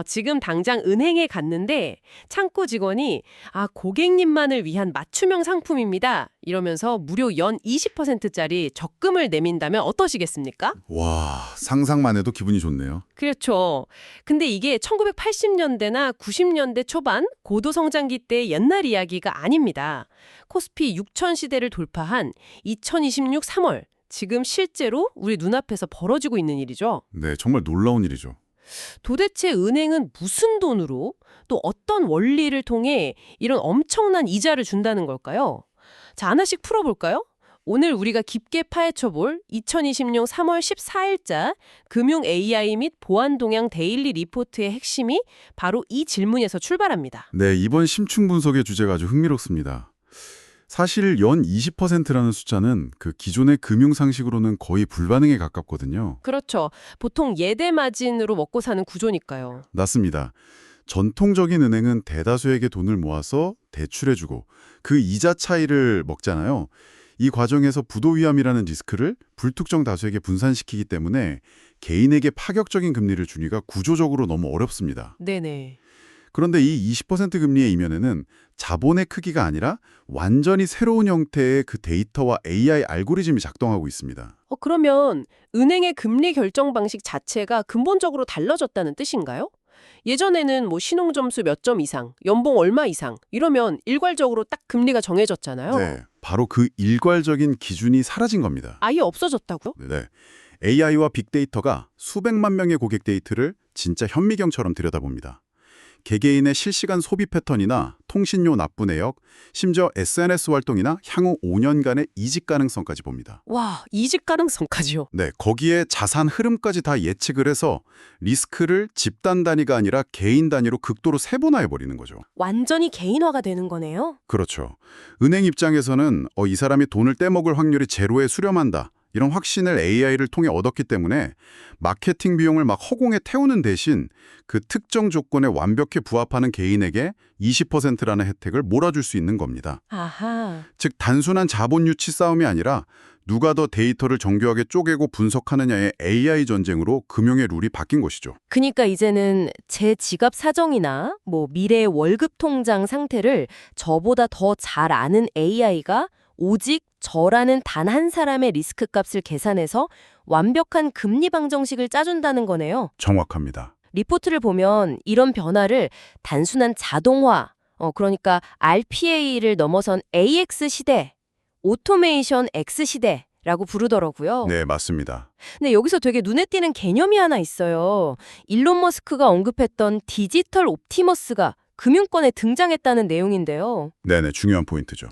지금 당장 은행에 갔는데 창고 직원이 고객님만을 위한 맞춤형 상품입니다. 이러면서 무료 연 20%짜리 적금을 내민다면 어떠시겠습니까? 와, 상상만 해도 기분이 좋네요. 그렇죠. 근데 이게 1980년대나 90년대 초반 고도성장기 때 옛날 이야기가 아닙니다. 코스피 6000 시대를 돌파한 2026 3월, 지금 실제로 우리 눈앞에서 벌어지고 있는 일이죠. 네, 정말 놀라운 일이죠. 도대체 은행은 무슨 돈으로 또 어떤 원리를 통해 이런 엄청난 이자를 준다는 걸까요? 자, 하나씩 풀어볼까요? 오늘 우리가 깊게 파헤쳐볼 2026 3월 14일자 금융 AI 및 보안 동향 데일리 리포트의 핵심이 바로 이 질문에서 출발합니다. 네, 이번 심층 분석의 주제가 아주 흥미롭습니다. 사실 연 20%라는 숫자는 그 기존의 금융 상식으로는 거의 불가능에 가깝거든요. 그렇죠. 보통 예대 마진으로 먹고 사는 구조니까요. 맞습니다. 전통적인 은행은 대다수에게 돈을 모아서 대출해주고 그 이자 차이를 먹잖아요. 이 과정에서 부도위험이라는 리스크를 불특정 다수에게 분산시키기 때문에 개인에게 파격적인 금리를 주기가 구조적으로 너무 어렵습니다. 네네. 그런데 이 20% 금리의 이면에는 자본의 크기가 아니라 완전히 새로운 형태의 그 데이터와 AI 알고리즘이 작동하고 있습니다. 그러면 은행의 금리 결정 방식 자체가 근본적으로 달라졌다는 뜻인가요? 예전에는 신용 점수 몇 점 이상, 연봉 얼마 이상 이러면 일괄적으로 딱 금리가 정해졌잖아요. 네, 바로 그 일괄적인 기준이 사라진 겁니다. 아예 없어졌다고요? 네, AI와 빅데이터가 수백만 명의 고객 데이터를 진짜 현미경처럼 들여다봅니다. 개개인의 실시간 소비 패턴이나 통신료 납부 내역, 심지어 SNS 활동이나 향후 5년간의 이직 가능성까지 봅니다. 와, 이직 가능성까지요? 네, 거기에 자산 흐름까지 다 예측을 해서 리스크를 집단 단위가 아니라 개인 단위로 극도로 세분화해버리는 거죠. 완전히 개인화가 되는 거네요? 그렇죠. 은행 입장에서는 이 사람이 돈을 떼먹을 확률이 제로에 수렴한다. 이런 확신을 AI를 통해 얻었기 때문에 마케팅 비용을 막 허공에 태우는 대신 그 특정 조건에 완벽히 부합하는 개인에게 20%라는 혜택을 몰아줄 수 있는 겁니다. 아하. 즉 단순한 자본 유치 싸움이 아니라 누가 더 데이터를 정교하게 쪼개고 분석하느냐의 AI 전쟁으로 금융의 룰이 바뀐 것이죠. 그러니까 이제는 제 지갑 사정이나 미래의 월급 통장 상태를 저보다 더 잘 아는 AI가 오직 저라는 단 한 사람의 리스크 값을 계산해서 완벽한 금리 방정식을 짜준다는 거네요. 정확합니다. 리포트를 보면 이런 변화를 단순한 자동화, 그러니까 RPA를 넘어선 AX 시대, 오토메이션 X 시대라고 부르더라고요. 네, 맞습니다. 근데 여기서 되게 눈에 띄는 개념이 하나 있어요. 일론 머스크가 언급했던 디지털 옵티머스가 금융권에 등장했다는 내용인데요. 네네, 중요한 포인트죠.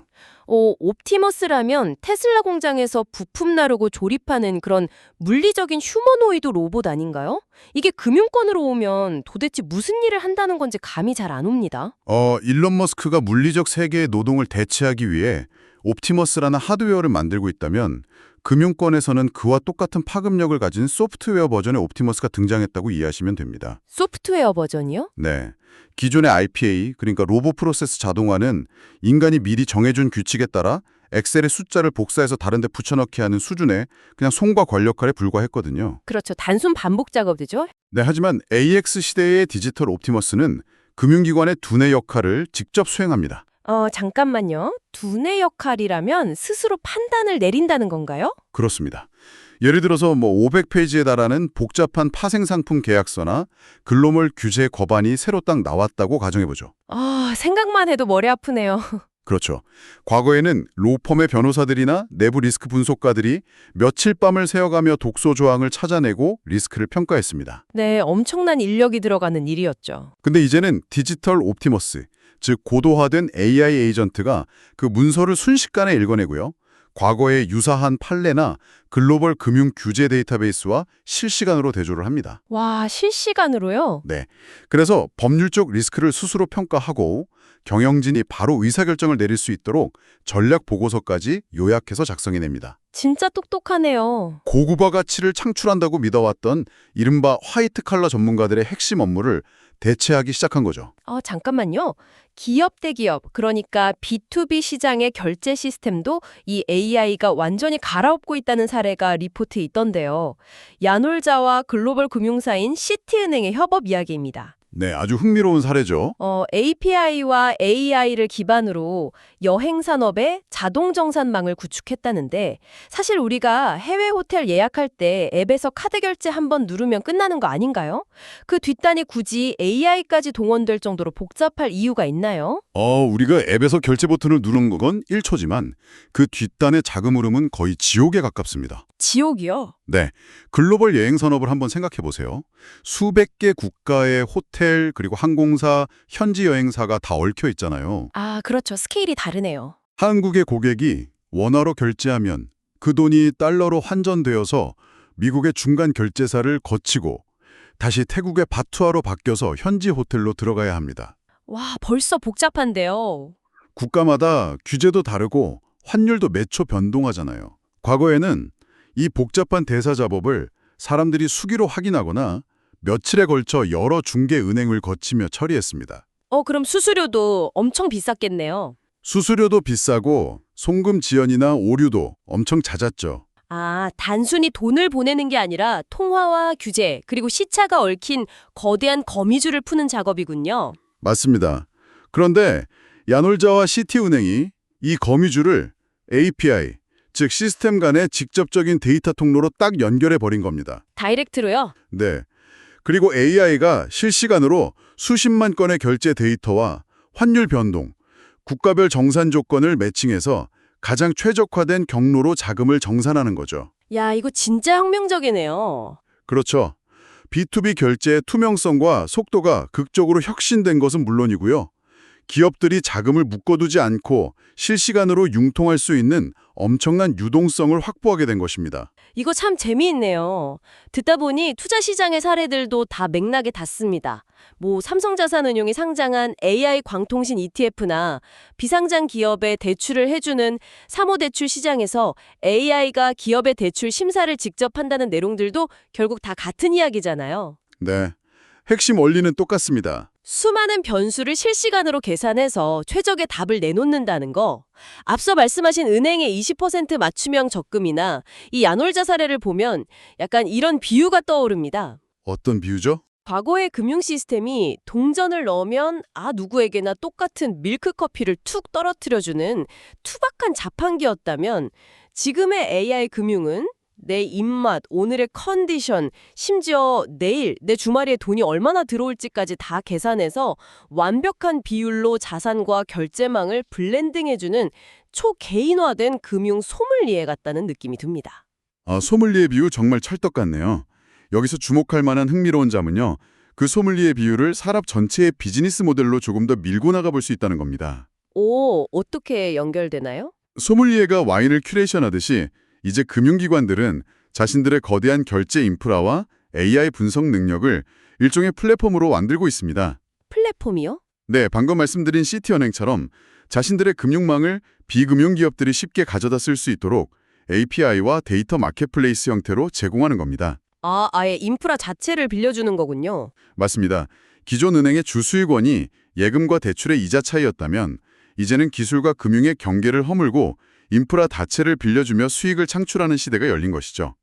옵티머스라면 테슬라 공장에서 부품 나르고 조립하는 그런 물리적인 휴머노이드 로봇 아닌가요? 이게 금융권으로 오면 도대체 무슨 일을 한다는 건지 감이 잘 안 옵니다. 일론 머스크가 물리적 세계의 노동을 대체하기 위해 옵티머스라는 하드웨어를 만들고 있다면 금융권에서는 그와 똑같은 파급력을 가진 소프트웨어 버전의 옵티머스가 등장했다고 이해하시면 됩니다. 소프트웨어 버전이요? 네. 기존의 RPA, 그러니까 로봇 프로세스 자동화는 인간이 미리 정해준 규칙에 따라 엑셀의 숫자를 복사해서 다른 데 붙여넣기 하는 수준의 그냥 손과 권력할에 불과했거든요. 그렇죠. 단순 반복 작업이죠. 네, 하지만 AX 시대의 디지털 옵티머스는 금융기관의 두뇌 역할을 직접 수행합니다. 잠깐만요. 두뇌 역할이라면 스스로 판단을 내린다는 건가요? 그렇습니다. 예를 들어서 500페이지에 달하는 복잡한 파생상품 계약서나 글로벌 규제 법안이 새로 딱 나왔다고 가정해보죠. 생각만 해도 머리 아프네요. 그렇죠. 과거에는 로펌의 변호사들이나 내부 리스크 분석가들이 며칠 밤을 새어가며 독소 조항을 찾아내고 리스크를 평가했습니다. 네, 엄청난 인력이 들어가는 일이었죠. 근데 이제는 디지털 옵티머스, 즉 고도화된 AI 에이전트가 그 문서를 순식간에 읽어내고요. 과거의 유사한 판례나 글로벌 금융 규제 데이터베이스와 실시간으로 대조를 합니다. 와, 실시간으로요? 네. 그래서 법률적 리스크를 스스로 평가하고 경영진이 바로 의사결정을 내릴 수 있도록 전략 보고서까지 요약해서 작성해냅니다. 진짜 똑똑하네요. 고구마 가치를 창출한다고 믿어왔던 이른바 화이트 칼라 전문가들의 핵심 업무를 대체하기 시작한 거죠. 잠깐만요. 기업 대 기업, 그러니까 B2B 시장의 결제 시스템도 이 AI가 완전히 갈아엎고 있다는 사례가 리포트에 있던데요. 야놀자와 글로벌 금융사인 시티은행의 협업 이야기입니다. 네, 아주 흥미로운 사례죠. API와 AI를 기반으로 여행 산업의 자동 정산망을 구축했다는데 사실 우리가 해외 호텔 예약할 때 앱에서 카드 결제 한번 누르면 끝나는 거 아닌가요? 그 뒷단이 굳이 AI까지 동원될 정도로 복잡할 이유가 있나요? 우리가 앱에서 결제 버튼을 누르는 건 1초지만 그 뒷단의 자금 흐름은 거의 지옥에 가깝습니다. 지옥이요? 네, 글로벌 여행 산업을 한번 생각해 보세요. 수백 개 국가의 호텔 그리고 항공사, 현지 여행사가 다 얽혀 있잖아요. 아, 그렇죠. 스케일이 다르네요. 한국의 고객이 원화로 결제하면 그 돈이 달러로 환전되어서 미국의 중간 결제사를 거치고 다시 태국의 바투아로 바뀌어서 현지 호텔로 들어가야 합니다. 와, 벌써 복잡한데요. 국가마다 규제도 다르고 환율도 매초 변동하잖아요. 과거에는 이 복잡한 대사 작업을 사람들이 수기로 확인하거나 며칠에 걸쳐 여러 중개 은행을 거치며 처리했습니다. 그럼 수수료도 엄청 비쌌겠네요. 수수료도 비싸고 송금 지연이나 오류도 엄청 잦았죠. 아, 단순히 돈을 보내는 게 아니라 통화와 규제, 그리고 시차가 얽힌 거대한 거미줄을 푸는 작업이군요. 맞습니다. 그런데 야놀자와 시티은행이 이 거미줄을 API, 즉 시스템 간의 직접적인 데이터 통로로 딱 연결해 버린 겁니다. 다이렉트로요? 네. 그리고 AI가 실시간으로 수십만 건의 결제 데이터와 환율 변동, 국가별 정산 조건을 매칭해서 가장 최적화된 경로로 자금을 정산하는 거죠. 야, 이거 진짜 혁명적이네요. 그렇죠. B2B 결제의 투명성과 속도가 극적으로 혁신된 것은 물론이고요. 기업들이 자금을 묶어두지 않고 실시간으로 융통할 수 있는 엄청난 유동성을 확보하게 된 것입니다. 이거 참 재미있네요. 듣다 보니 투자 시장의 사례들도 다 맥락에 닿습니다. 삼성자산운용이 상장한 AI 광통신 ETF나 비상장 기업에 대출을 해주는 사모대출 시장에서 AI가 기업의 대출 심사를 직접 한다는 내용들도 결국 다 같은 이야기잖아요. 네. 핵심 원리는 똑같습니다. 수많은 변수를 실시간으로 계산해서 최적의 답을 내놓는다는 거. 앞서 말씀하신 은행의 20% 맞춤형 적금이나 이 야놀자 사례를 보면 약간 이런 비유가 떠오릅니다. 어떤 비유죠? 과거의 금융 시스템이 동전을 넣으면 누구에게나 똑같은 밀크커피를 툭 떨어뜨려주는 투박한 자판기였다면 지금의 AI 금융은 내 입맛, 오늘의 컨디션, 심지어 내일 내 주말에 돈이 얼마나 들어올지까지 다 계산해서 완벽한 비율로 자산과 결제망을 블렌딩해주는 초개인화된 금융 소믈리에 같다는 느낌이 듭니다. 소믈리에 비유 정말 찰떡 같네요. 여기서 주목할 만한 흥미로운 점은요. 그 소믈리에 비유를 산업 전체의 비즈니스 모델로 조금 더 밀고 나가볼 수 있다는 겁니다. 어떻게 연결되나요? 소믈리에가 와인을 큐레이션하듯이 이제 금융기관들은 자신들의 거대한 결제 인프라와 AI 분석 능력을 일종의 플랫폼으로 만들고 있습니다. 플랫폼이요? 네, 방금 말씀드린 시티은행처럼 자신들의 금융망을 비금융 기업들이 쉽게 가져다 쓸 수 있도록 API와 데이터 마켓플레이스 형태로 제공하는 겁니다. 아예 인프라 자체를 빌려주는 거군요. 맞습니다. 기존 은행의 주수익원이 예금과 대출의 이자 차이였다면 이제는 기술과 금융의 경계를 허물고 인프라 자체를 빌려주며 수익을 창출하는 시대가 열린 것이죠.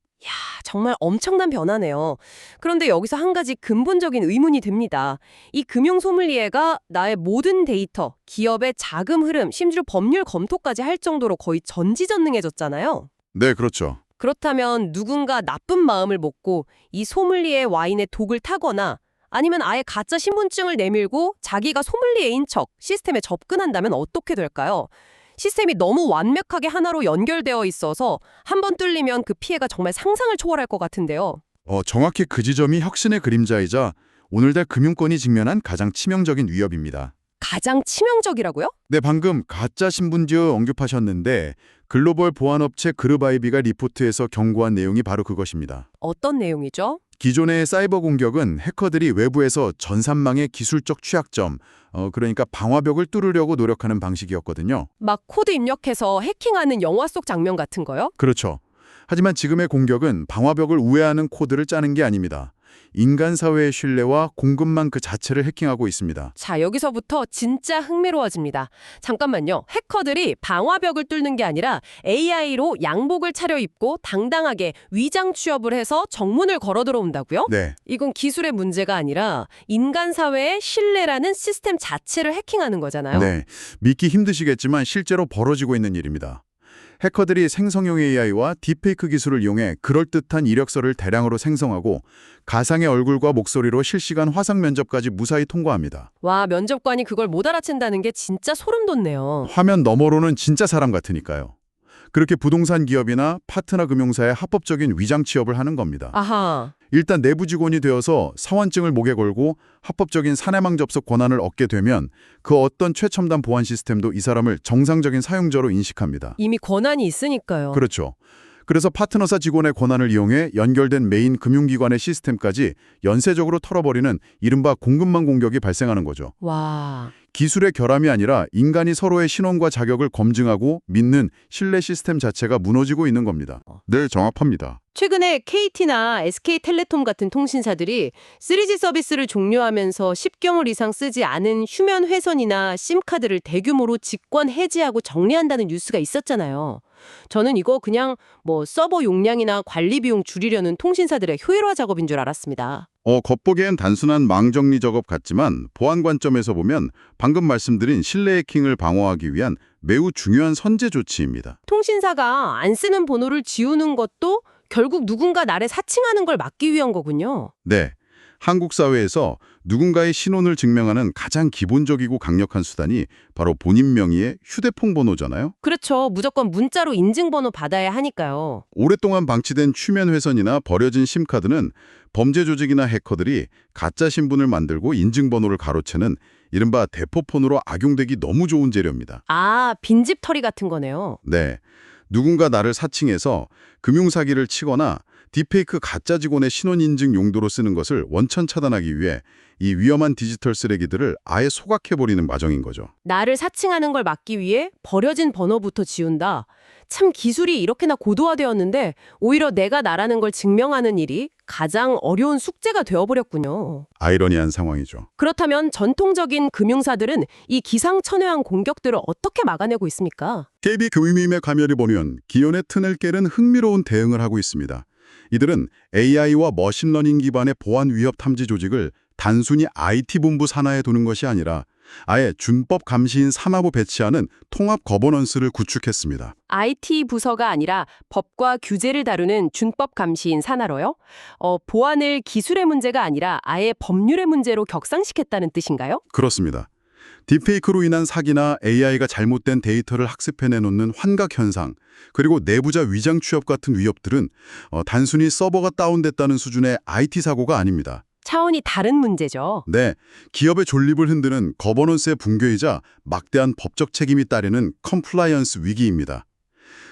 정말 엄청난 변화네요. 그런데 여기서 한 가지 근본적인 의문이 듭니다. 이 금융 소믈리에가 나의 모든 데이터, 기업의 자금 흐름, 심지어 법률 검토까지 할 정도로 거의 전지전능해졌잖아요. 네, 그렇죠. 그렇다면 누군가 나쁜 마음을 먹고 이 소믈리에 와인의 독을 타거나 아니면 아예 가짜 신분증을 내밀고 자기가 소믈리에인 척 시스템에 접근한다면 어떻게 될까요? 시스템이 너무 완벽하게 하나로 연결되어 있어서 한번 뚫리면 그 피해가 정말 상상을 초월할 것 같은데요. 정확히 그 지점이 혁신의 그림자이자 오늘날 금융권이 직면한 가장 치명적인 위협입니다. 가장 치명적이라고요? 네, 방금 가짜 신분증 언급하셨는데 글로벌 보안업체 그룹아이비가 리포트에서 경고한 내용이 바로 그것입니다. 어떤 내용이죠? 기존의 사이버 공격은 해커들이 외부에서 전산망의 기술적 취약점, 그러니까 방화벽을 뚫으려고 노력하는 방식이었거든요. 막 코드 입력해서 해킹하는 영화 속 장면 같은 거요? 그렇죠. 하지만 지금의 공격은 방화벽을 우회하는 코드를 짜는 게 아닙니다. 인간 사회의 신뢰와 공급망 그 자체를 해킹하고 있습니다. 자, 여기서부터 진짜 흥미로워집니다. 잠깐만요. 해커들이 방화벽을 뚫는 게 아니라 AI로 양복을 차려입고 당당하게 위장 취업을 해서 정문을 걸어 들어온다고요? 네, 이건 기술의 문제가 아니라 인간 사회의 신뢰라는 시스템 자체를 해킹하는 거잖아요. 네. 믿기 힘드시겠지만 실제로 벌어지고 있는 일입니다. 해커들이 생성형 AI와 딥페이크 기술을 이용해 그럴듯한 이력서를 대량으로 생성하고 가상의 얼굴과 목소리로 실시간 화상 면접까지 무사히 통과합니다. 와, 면접관이 그걸 못 알아챈다는 게 진짜 소름 돋네요. 화면 너머로는 진짜 사람 같으니까요. 그렇게 부동산 기업이나 파트너 금융사에 합법적인 위장 취업을 하는 겁니다. 아하. 일단 내부 직원이 되어서 사원증을 목에 걸고 합법적인 사내망 접속 권한을 얻게 되면 그 어떤 최첨단 보안 시스템도 이 사람을 정상적인 사용자로 인식합니다. 이미 권한이 있으니까요. 그렇죠. 그래서 파트너사 직원의 권한을 이용해 연결된 메인 금융기관의 시스템까지 연쇄적으로 털어버리는 이른바 공급망 공격이 발생하는 거죠. 와. 기술의 결함이 아니라 인간이 서로의 신원과 자격을 검증하고 믿는 신뢰 시스템 자체가 무너지고 있는 겁니다. 네, 정확합니다. 최근에 KT나 SK텔레콤 같은 통신사들이 3G 서비스를 종료하면서 10개월 이상 쓰지 않은 휴면 회선이나 심카드를 대규모로 직권 해지하고 정리한다는 뉴스가 있었잖아요. 저는 이거 그냥 서버 용량이나 관리 비용 줄이려는 통신사들의 효율화 작업인 줄 알았습니다. 겉보기엔 단순한 망정리 작업 같지만 보안 관점에서 보면 방금 말씀드린 신뢰 해킹을 방어하기 위한 매우 중요한 선제 조치입니다. 통신사가 안 쓰는 번호를 지우는 것도 결국 누군가 나를 사칭하는 걸 막기 위한 거군요. 네. 한국 사회에서 누군가의 신원을 증명하는 가장 기본적이고 강력한 수단이 바로 본인 명의의 휴대폰 번호잖아요. 그렇죠. 무조건 문자로 인증번호 받아야 하니까요. 오랫동안 방치된 추면 회선이나 버려진 심카드는 범죄 조직이나 해커들이 가짜 신분을 만들고 인증번호를 가로채는 이른바 대포폰으로 악용되기 너무 좋은 재료입니다. 아, 빈집털이 같은 거네요. 네. 누군가 나를 사칭해서 금융사기를 치거나 딥페이크 가짜 직원의 신원인증 용도로 쓰는 것을 원천 차단하기 위해 이 위험한 디지털 쓰레기들을 아예 소각해버리는 과정인 거죠. 나를 사칭하는 걸 막기 위해 버려진 번호부터 지운다. 참 기술이 이렇게나 고도화되었는데 오히려 내가 나라는 걸 증명하는 일이 가장 어려운 숙제가 되어버렸군요. 아이러니한 상황이죠. 그렇다면 전통적인 금융사들은 이 기상천외한 공격들을 어떻게 막아내고 있습니까? KB 금융임에 가면을 보면 기존의 튼을 깨는 흥미로운 대응을 하고 있습니다. 이들은 AI와 머신러닝 기반의 보안 위협 탐지 조직을 단순히 IT본부 산하에 두는 것이 아니라 아예 준법 감시인 산하부 배치하는 통합 거버넌스를 구축했습니다. IT 부서가 아니라 법과 규제를 다루는 준법 감시인 산하로요? 보안을 기술의 문제가 아니라 아예 법률의 문제로 격상시켰다는 뜻인가요? 그렇습니다. 딥페이크로 인한 사기나 AI가 잘못된 데이터를 학습해내놓는 환각 현상, 그리고 내부자 위장 취업 같은 위협들은 단순히 서버가 다운됐다는 수준의 IT 사고가 아닙니다. 차원이 다른 문제죠. 네, 기업의 존립을 흔드는 거버넌스의 붕괴이자 막대한 법적 책임이 따르는 컴플라이언스 위기입니다.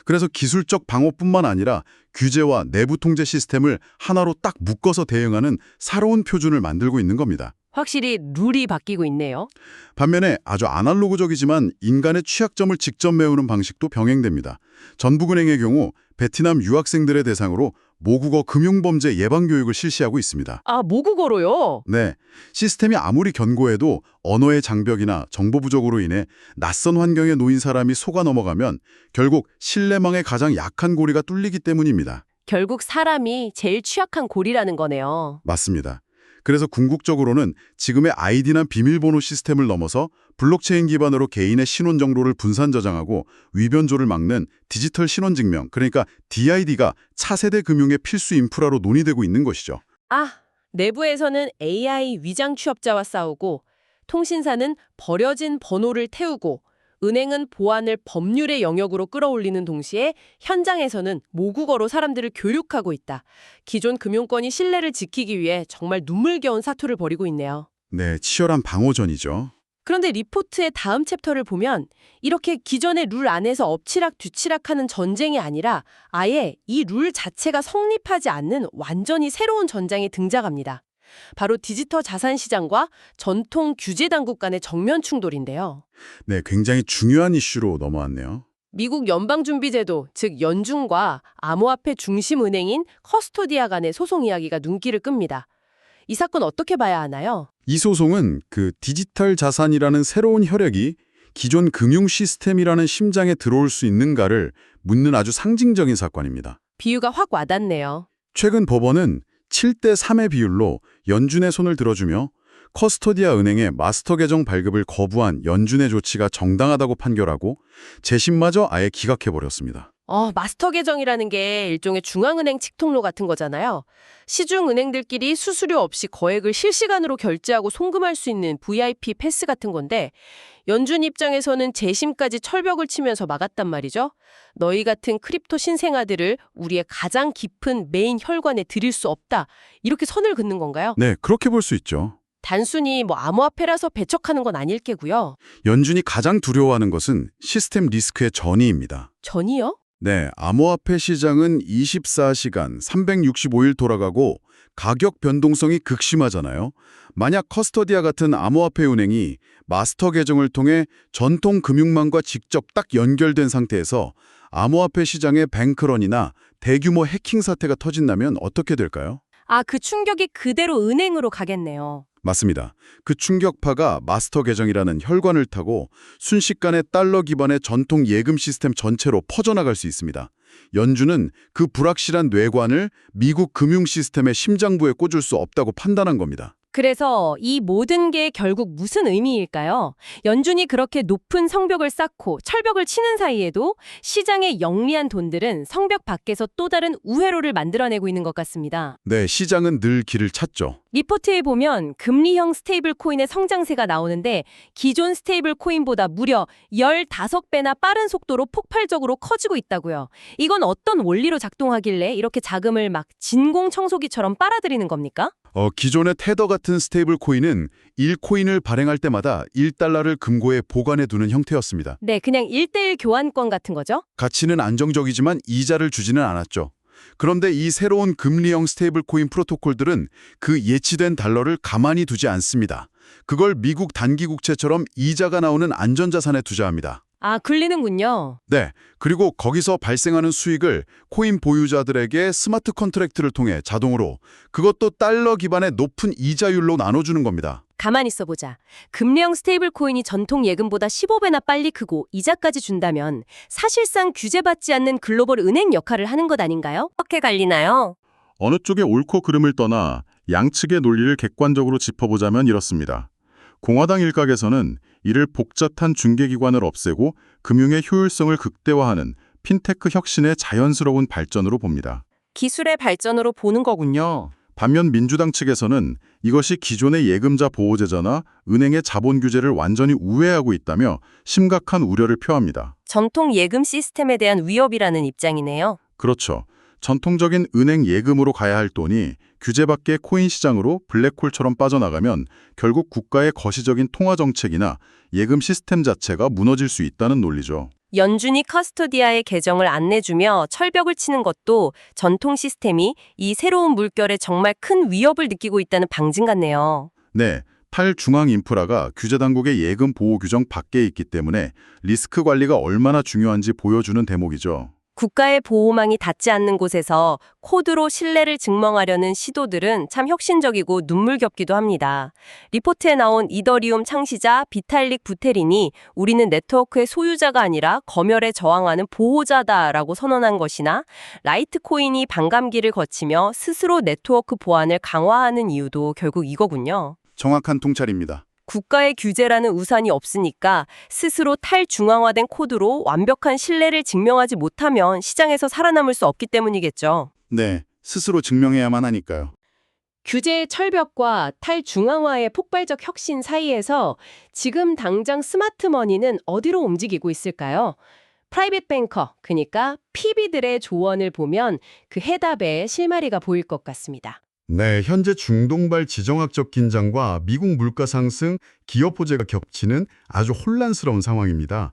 그래서 기술적 방어뿐만 아니라 규제와 내부 통제 시스템을 하나로 딱 묶어서 대응하는 새로운 표준을 만들고 있는 겁니다. 확실히 룰이 바뀌고 있네요. 반면에 아주 아날로그적이지만 인간의 취약점을 직접 메우는 방식도 병행됩니다. 전북은행의 경우 베트남 유학생들의 대상으로 모국어 금융범죄 예방교육을 실시하고 있습니다. 아, 모국어로요? 네, 시스템이 아무리 견고해도 언어의 장벽이나 정보 부족으로 인해 낯선 환경에 놓인 사람이 속아 넘어가면 결국 신뢰망의 가장 약한 고리가 뚫리기 때문입니다. 결국 사람이 제일 취약한 고리라는 거네요. 맞습니다. 그래서 궁극적으로는 지금의 아이디나 비밀번호 시스템을 넘어서 블록체인 기반으로 개인의 신원 정보를 분산 저장하고 위변조를 막는 디지털 신원 증명, 그러니까 DID가 차세대 금융의 필수 인프라로 논의되고 있는 것이죠. 아, 내부에서는 AI 위장 취업자와 싸우고 통신사는 버려진 번호를 태우고 은행은 보안을 법률의 영역으로 끌어올리는 동시에 현장에서는 모국어로 사람들을 교육하고 있다. 기존 금융권이 신뢰를 지키기 위해 정말 눈물겨운 사투를 벌이고 있네요. 네, 치열한 방어전이죠. 그런데 리포트의 다음 챕터를 보면 이렇게 기존의 룰 안에서 엎치락뒤치락하는 전쟁이 아니라 아예 이 룰 자체가 성립하지 않는 완전히 새로운 전장이 등장합니다. 바로 디지털 자산 시장과 전통 규제 당국 간의 정면 충돌인데요. 네, 굉장히 중요한 이슈로 넘어왔네요. 미국 연방준비제도, 즉 연준과 암호화폐 중심 은행인 커스토디아 간의 소송 이야기가 눈길을 끕니다. 이 사건 어떻게 봐야 하나요? 이 소송은 그 디지털 자산이라는 새로운 혈액이 기존 금융 시스템이라는 심장에 들어올 수 있는가를 묻는 아주 상징적인 사건입니다. 비유가 확 와닿네요. 최근 법원은 7대 3의 비율로 연준의 손을 들어주며 커스토디아 은행의 마스터 계정 발급을 거부한 연준의 조치가 정당하다고 판결하고 재심마저 아예 기각해버렸습니다. 마스터 계정이라는 게 일종의 중앙은행 칙통로 같은 거잖아요. 시중 은행들끼리 수수료 없이 거액을 실시간으로 결제하고 송금할 수 있는 VIP 패스 같은 건데 연준 입장에서는 재심까지 철벽을 치면서 막았단 말이죠. 너희 같은 크립토 신생아들을 우리의 가장 깊은 메인 혈관에 들일 수 없다. 이렇게 선을 긋는 건가요? 네, 그렇게 볼 수 있죠. 단순히 암호화폐라서 배척하는 건 아닐 게고요. 연준이 가장 두려워하는 것은 시스템 리스크의 전이입니다. 전이요? 네, 암호화폐 시장은 24시간 365일 돌아가고 가격 변동성이 극심하잖아요. 만약 커스토디아 같은 암호화폐 은행이 마스터 계정을 통해 전통 금융망과 직접 딱 연결된 상태에서 암호화폐 시장의 뱅크런이나 대규모 해킹 사태가 터진다면 어떻게 될까요? 그 충격이 그대로 은행으로 가겠네요. 맞습니다. 그 충격파가 마스터 계정이라는 혈관을 타고 순식간에 달러 기반의 전통 예금 시스템 전체로 퍼져나갈 수 있습니다. 연준은 그 불확실한 뇌관을 미국 금융 시스템의 심장부에 꽂을 수 없다고 판단한 겁니다. 그래서 이 모든 게 결국 무슨 의미일까요? 연준이 그렇게 높은 성벽을 쌓고 철벽을 치는 사이에도 시장의 영리한 돈들은 성벽 밖에서 또 다른 우회로를 만들어내고 있는 것 같습니다. 네, 시장은 늘 길을 찾죠. 리포트에 보면 금리형 스테이블 코인의 성장세가 나오는데 기존 스테이블 코인보다 무려 15배나 빠른 속도로 폭발적으로 커지고 있다고요. 이건 어떤 원리로 작동하길래 이렇게 자금을 막 진공 청소기처럼 빨아들이는 겁니까? 기존의 테더 같은 스테이블 코인은 1코인을 발행할 때마다 1달러를 금고에 보관해 두는 형태였습니다. 네, 그냥 1:1 교환권 같은 거죠? 가치는 안정적이지만 이자를 주지는 않았죠. 그런데 이 새로운 금리형 스테이블 코인 프로토콜들은 그 예치된 달러를 가만히 두지 않습니다. 그걸 미국 단기국채처럼 이자가 나오는 안전자산에 투자합니다. 굴리는군요. 네, 그리고 거기서 발생하는 수익을 코인 보유자들에게 스마트 컨트랙트를 통해 자동으로, 그것도 달러 기반의 높은 이자율로 나눠주는 겁니다. 가만히 있어보자. 금리형 스테이블 코인이 전통 예금보다 15배나 빨리 크고 이자까지 준다면 사실상 규제받지 않는 글로벌 은행 역할을 하는 것 아닌가요? 어떻게 갈리나요? 어느 쪽의 옳고 그름을 떠나 양측의 논리를 객관적으로 짚어보자면 이렇습니다. 공화당 일각에서는 이를 복잡한 중개기관을 없애고 금융의 효율성을 극대화하는 핀테크 혁신의 자연스러운 발전으로 봅니다. 기술의 발전으로 보는 거군요. 반면 민주당 측에서는 이것이 기존의 예금자 보호제도나 은행의 자본 규제를 완전히 우회하고 있다며 심각한 우려를 표합니다. 전통 예금 시스템에 대한 위협이라는 입장이네요. 그렇죠. 전통적인 은행 예금으로 가야 할 돈이 규제 밖의 코인 시장으로 블랙홀처럼 빠져나가면 결국 국가의 거시적인 통화 정책이나 예금 시스템 자체가 무너질 수 있다는 논리죠. 연준이 커스토디아의 계정을 안 내주며 철벽을 치는 것도 전통 시스템이 이 새로운 물결에 정말 큰 위협을 느끼고 있다는 방증 같네요. 네, 탈중앙 인프라가 규제 당국의 예금 보호 규정 밖에 있기 때문에 리스크 관리가 얼마나 중요한지 보여주는 대목이죠. 국가의 보호망이 닿지 않는 곳에서 코드로 신뢰를 증명하려는 시도들은 참 혁신적이고 눈물겹기도 합니다. 리포트에 나온 이더리움 창시자 비탈릭 부테린이 우리는 네트워크의 소유자가 아니라 검열에 저항하는 보호자다라고 선언한 것이나 라이트코인이 반감기를 거치며 스스로 네트워크 보안을 강화하는 이유도 결국 이거군요. 정확한 통찰입니다. 국가의 규제라는 우산이 없으니까 스스로 탈중앙화된 코드로 완벽한 신뢰를 증명하지 못하면 시장에서 살아남을 수 없기 때문이겠죠. 네, 스스로 증명해야만 하니까요. 규제의 철벽과 탈중앙화의 폭발적 혁신 사이에서 지금 당장 스마트머니는 어디로 움직이고 있을까요? 프라이빗 뱅커, 그러니까 PB들의 조언을 보면 그 해답에 실마리가 보일 것 같습니다. 네, 현재 중동발 지정학적 긴장과 미국 물가 상승, 기업 호재가 겹치는 아주 혼란스러운 상황입니다.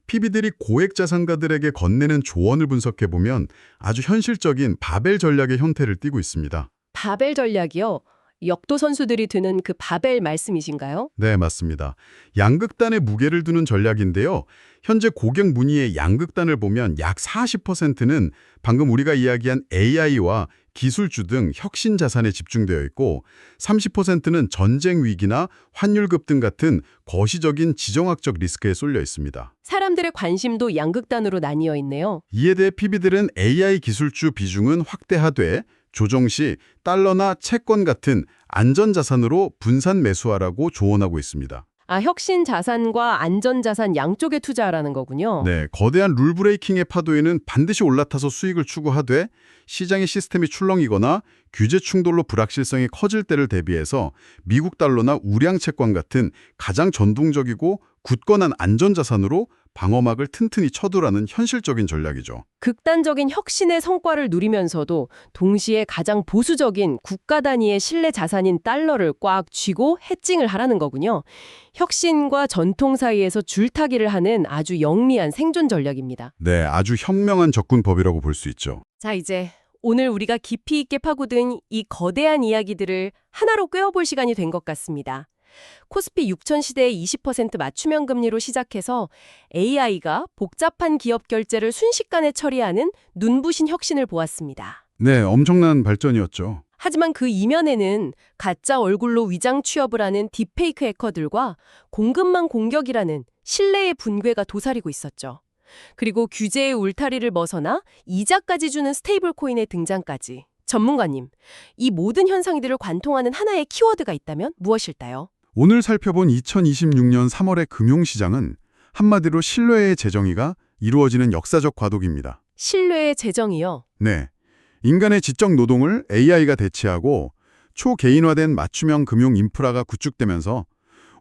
PB들이 고액 자산가들에게 건네는 조언을 분석해보면 아주 현실적인 바벨 전략의 형태를 띠고 있습니다. 바벨 전략이요? 역도 선수들이 드는 그 바벨 말씀이신가요? 네, 맞습니다. 양극단에 무게를 두는 전략인데요. 현재 고객 문의의 양극단을 보면 약 40%는 방금 우리가 이야기한 AI와 기술주 등 혁신 자산에 집중되어 있고 30%는 전쟁 위기나 환율 급등 같은 거시적인 지정학적 리스크에 쏠려 있습니다. 사람들의 관심도 양극단으로 나뉘어 있네요. 이에 대해 PB들은 AI 기술주 비중은 확대하되 조정 시 달러나 채권 같은 안전자산으로 분산 매수하라고 조언하고 있습니다. 혁신 자산과 안전 자산 양쪽에 투자하라는 거군요. 네, 거대한 룰 브레이킹의 파도에는 반드시 올라타서 수익을 추구하되 시장의 시스템이 출렁이거나 규제 충돌로 불확실성이 커질 때를 대비해서 미국 달러나 우량 채권 같은 가장 전통적이고 굳건한 안전자산으로 방어막을 튼튼히 쳐두라는 현실적인 전략이죠. 극단적인 혁신의 성과를 누리면서도 동시에 가장 보수적인 국가 단위의 신뢰 자산인 달러를 꽉 쥐고 해칭을 하라는 거군요. 혁신과 전통 사이에서 줄타기를 하는 아주 영리한 생존 전략입니다. 네, 아주 현명한 접근법이라고 볼 수 있죠. 자, 이제 오늘 우리가 깊이 있게 파고든 이 거대한 이야기들을 하나로 꿰어볼 시간이 된 것 같습니다. 코스피 6000 시대의 20% 맞춤형 금리로 시작해서 AI가 복잡한 기업 결제를 순식간에 처리하는 눈부신 혁신을 보았습니다. 네, 엄청난 발전이었죠. 하지만 그 이면에는 가짜 얼굴로 위장 취업을 하는 딥페이크 해커들과 공급망 공격이라는 신뢰의 붕괴가 도사리고 있었죠. 그리고 규제의 울타리를 벗어나 이자까지 주는 스테이블 코인의 등장까지. 전문가님, 이 모든 현상들을 관통하는 하나의 키워드가 있다면 무엇일까요? 오늘 살펴본 2026년 3월의 금융시장은 한마디로 신뢰의 재정의가 이루어지는 역사적 과도기입니다. 신뢰의 재정이요. 네, 인간의 지적 노동을 AI가 대체하고 초개인화된 맞춤형 금융 인프라가 구축되면서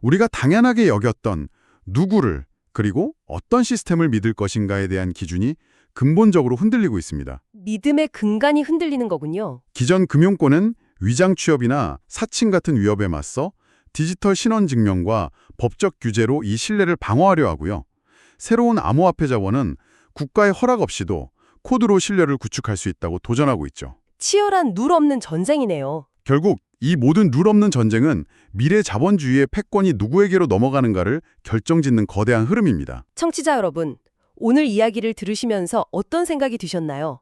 우리가 당연하게 여겼던 누구를 그리고 어떤 시스템을 믿을 것인가에 대한 기준이 근본적으로 흔들리고 있습니다. 믿음의 근간이 흔들리는 거군요. 기존 금융권은 위장 취업이나 사칭 같은 위협에 맞서 디지털 신원 증명과 법적 규제로 이 신뢰를 방어하려 하고요. 새로운 암호화폐 자원은 국가의 허락 없이도 코드로 신뢰를 구축할 수 있다고 도전하고 있죠. 치열한 룰 없는 전쟁이네요. 결국 이 모든 룰 없는 전쟁은 미래 자본주의의 패권이 누구에게로 넘어가는가를 결정짓는 거대한 흐름입니다. 청취자 여러분, 오늘 이야기를 들으시면서 어떤 생각이 드셨나요?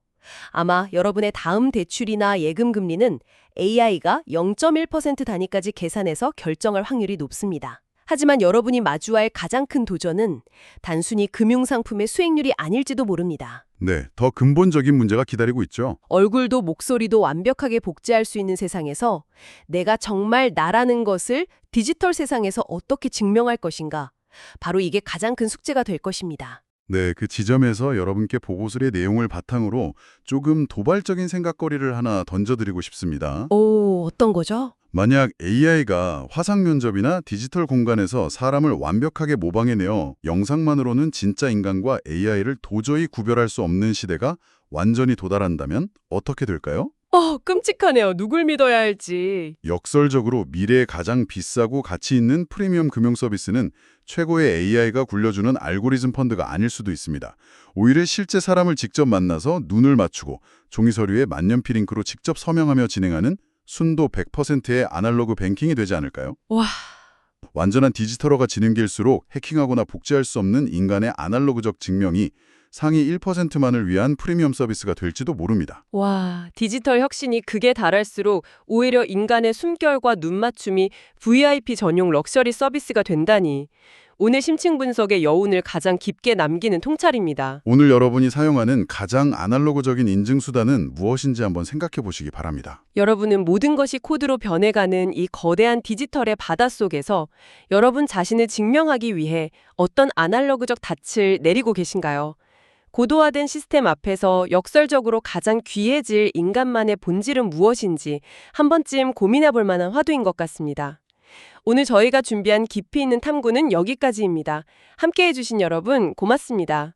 아마 여러분의 다음 대출이나 예금 금리는 AI가 0.1% 단위까지 계산해서 결정할 확률이 높습니다. 하지만 여러분이 마주할 가장 큰 도전은 단순히 금융상품의 수익률이 아닐지도 모릅니다. 네, 더 근본적인 문제가 기다리고 있죠. 얼굴도 목소리도 완벽하게 복제할 수 있는 세상에서 내가 정말 나라는 것을 디지털 세상에서 어떻게 증명할 것인가? 바로 이게 가장 큰 숙제가 될 것입니다. 네, 그 지점에서 여러분께 보고서의 내용을 바탕으로 조금 도발적인 생각거리를 하나 던져드리고 싶습니다. 오, 어떤 거죠? 만약 AI가 화상 면접이나 디지털 공간에서 사람을 완벽하게 모방해내어 영상만으로는 진짜 인간과 AI를 도저히 구별할 수 없는 시대가 완전히 도달한다면 어떻게 될까요? 끔찍하네요. 누굴 믿어야 할지. 역설적으로 미래에 가장 비싸고 가치 있는 프리미엄 금융 서비스는 최고의 AI가 굴려주는 알고리즘 펀드가 아닐 수도 있습니다. 오히려 실제 사람을 직접 만나서 눈을 맞추고 종이 서류에 만년필 잉크로 직접 서명하며 진행하는 순도 100%의 아날로그 뱅킹이 되지 않을까요? 와, 완전한 디지털화가 진행될수록 해킹하거나 복제할 수 없는 인간의 아날로그적 증명이 상위 1%만을 위한 프리미엄 서비스가 될지도 모릅니다. 디지털 혁신이 극에 달할수록 오히려 인간의 숨결과 눈맞춤이 VIP 전용 럭셔리 서비스가 된다니. 오늘 심층 분석의 여운을 가장 깊게 남기는 통찰입니다. 오늘 여러분이 사용하는 가장 아날로그적인 인증 수단은 무엇인지 한번 생각해 보시기 바랍니다. 여러분은 모든 것이 코드로 변해가는 이 거대한 디지털의 바닷속에서 여러분 자신을 증명하기 위해 어떤 아날로그적 닻을 내리고 계신가요? 고도화된 시스템 앞에서 역설적으로 가장 귀해질 인간만의 본질은 무엇인지 한 번쯤 고민해 볼 만한 화두인 것 같습니다. 오늘 저희가 준비한 깊이 있는 탐구는 여기까지입니다. 함께해 주신 여러분 고맙습니다.